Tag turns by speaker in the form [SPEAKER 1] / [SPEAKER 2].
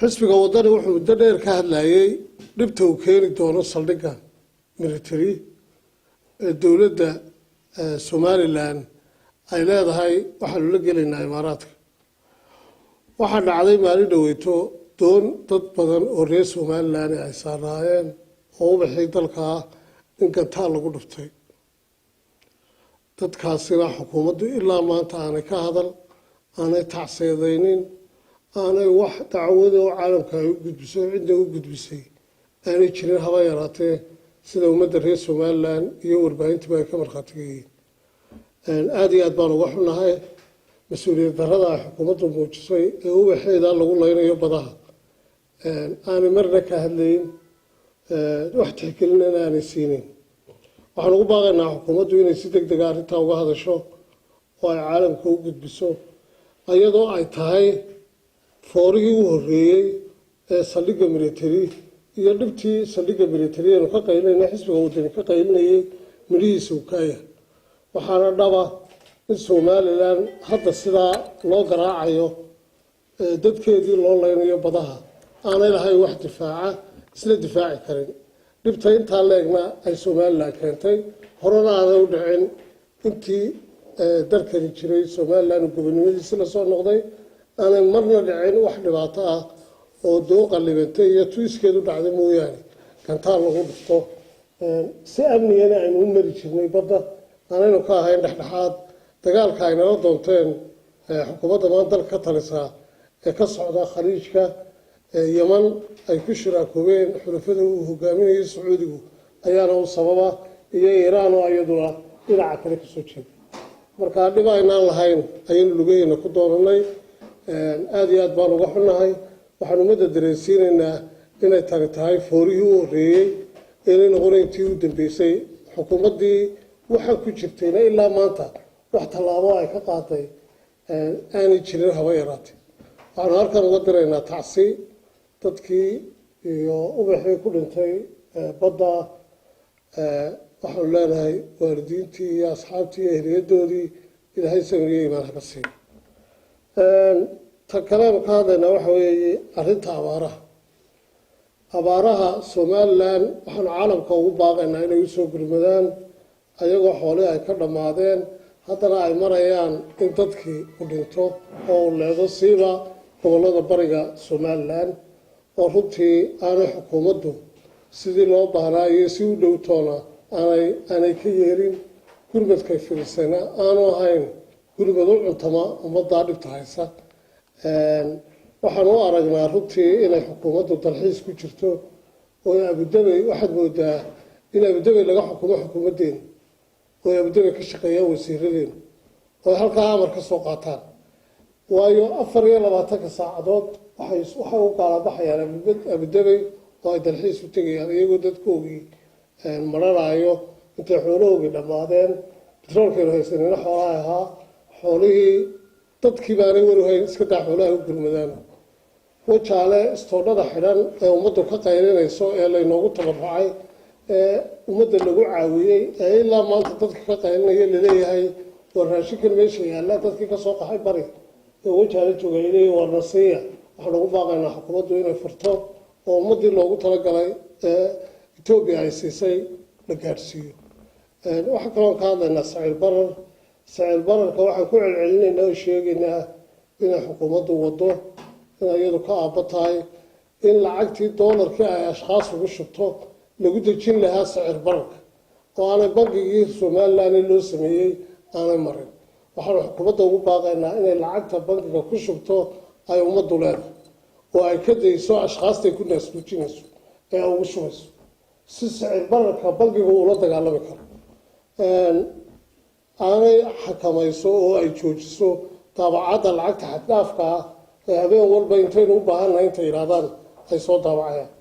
[SPEAKER 1] xisbiga wadani wuxuu muddo dheer ka hadlayay dhibta uu keeni doono saldhigga military ee dowladda Somaliland ay leedahay waxaanu la gelaynaa imaaraadka. waxaa dhacday maalin dhaweyto doon dad badan oo reer Somaliland ay saaraayeen oo u bixi dalka in gantaal lagu dhuftay. dadkaasina xukuumaddu ilaa maanta aanay ka hadal, aanay tacsiidaynin, aanay wax dacwado oo caalamka ay u gudbiso cidda u gudbisay aanay jirin haba yaraatee sida ummadda reer Somaliland iyo warbaahintiba ay ka markhaati yihiin. aad iyo aad baan uga xunahay mas-uuliyad darrada ay xukuumaddu muujisay ee ubaxeeda lagu laynayo badaha. aanay marna ka hadlayn, wax tixgelinana aanay siinin. waxaan ugu baaqaynaa xukuumaddu inay si degdeg ah arrintaa uga hadasho oo ay caalamka u gudbiso, iyadoo ay tahay foorihii u horreeyey ee saldhigga military iyo dhibtii saldhigga military eenu ka qaylinayna xisbiga wadani ka qaylinayay midhihiisa uu kaaya. waxaana dhaba in Somaliland hadda sidaa loo garaacayo dadkeedii loo laynayo badaha aanay lahayn wax difaaca, isla difaaci karin. dhibta intaa leegna ay Somaliland keentay, horena aanay u dhicin intii dalkani jiray. Somaliland gobonimadiisii la soo noqday aanay marna dhicin wax dhibaato ah oo doo qallibantay iyo tuiskeedu dhacday mooyaane gantaal lagu dhufto. si amnigana aynu u mari jirnay badda, aanaynu ka ahayn dhexdhexaad. dagaalka ay nala doonteen xukuumadda maanta dalka ka talisaa ee ka socda khaliijka Yemen ay ku shiraakoobeen xulafada uu hogaaminayo Sacuudigu ayaana u sababa, iyo Iiraan oo iyaduna dhinaca kale ka soo jeeda. marka dhib aynaan lahayn ayaynu lugeeyna ku doonanay. aad iyo aad baan uga xunahay. waxaan ummadda dareensiinaynaa inay tani tahay foorihii u horreeyey inay noqonayn tii u dambeysay. xukuumaddii waxaa ku jirtayna ilaa maanta wax tallaabo ay ka qaaday aanay jirin haba yaraatee. waxaanu halkan uga diraynaa tacsi dadkii iyo ubaxii ku dhintay badda. waxaanu leenahay waalidiintii iyo asxaabtii iyo ehliyadoodii ilaahay samiriyo iimaan ha ka siiyo. ta kaleanu ka hadlaynaa waxa weeye arrinta abaaraha Somaliland. waxaanu caalamka ugu baaqaynaa inay usoo gurmadaan ayagoo xoolihii ay ka dhammaadeen, haddana ay marayaan in dadkii u dhinto oo u leedo siiba gobollada bariga Somaliland oo runtii aanay xukuumaddu sidii loo baahnaa iyo si u dhowtoona aanay ka yeelin. gurmadkay filisayna aanu ahayn gurmad u cuntama ummaddaa dhibta haysa. waxaan u aragnaa runtii inay xukuumaddu dalxiis ku jirto oo abudabey waxaad moodaa in abudabey laga xukumo xukuumaddeena oo abudabey ka shaqeeyaan wasiiradeena oo halkaa amar ka soo qaataan. waayo 24 saacadood waxay u gaalabaxayaan abudabey oo ay dalxiis u tegayaan iyagoo dadkoogii maranayo intay xoolahoogii dhammaadeen. bitroolkeenu haysanina xoolaha ahaa, xoolihii dadkii baanay waruhayn iska daa xoolaha u gurmadaan. wajaale istoodhada xidhan ee ummaddu ka qaylinayso ee laynoogu tabarucay ee ummadda lagu caawiyey ee ilaa maanta dadka ka qaylinaya laleeyahay waa raashinkan meesha yaalla dadkii ka soo qaxay bari ee wajaale joogay leeyahay waa nasiya. waxaan ugu baaqaynaa xukuumaddu inay furto oo ummaddii loogu talagalay ee Ethiopia ay siisay la gaadhsiiyo. waxaa kaloo ka hadlaynaa sicir bararka. waxaan ku celcelinaynaa oo sheegaynaa inay xukuumaddu waddo inay iyadu ka aabbo tahay in lacagtii doolarkii ay ashkhaas ugu shubto lagu dejin lahaa sicir bararka oo aanay bangigii Somaliland loo sameeyey aanay marin. waxaanu xukuumadda ugu baaqaynaa inay lacagta bangiga ku shubto ay ummaddu leedahay oo ay ka dayso ashkhaastay ku naasnuujinayso ee ugu shubayso si sicir bararka bangigu ula dagaalami karo. aanay xakamayso oo ay joojiso daabacadda lacagta xad dhaafka ah ee habeen walba intaynu u baahannahay intay yidhaahdaan ay soo daabacayaan.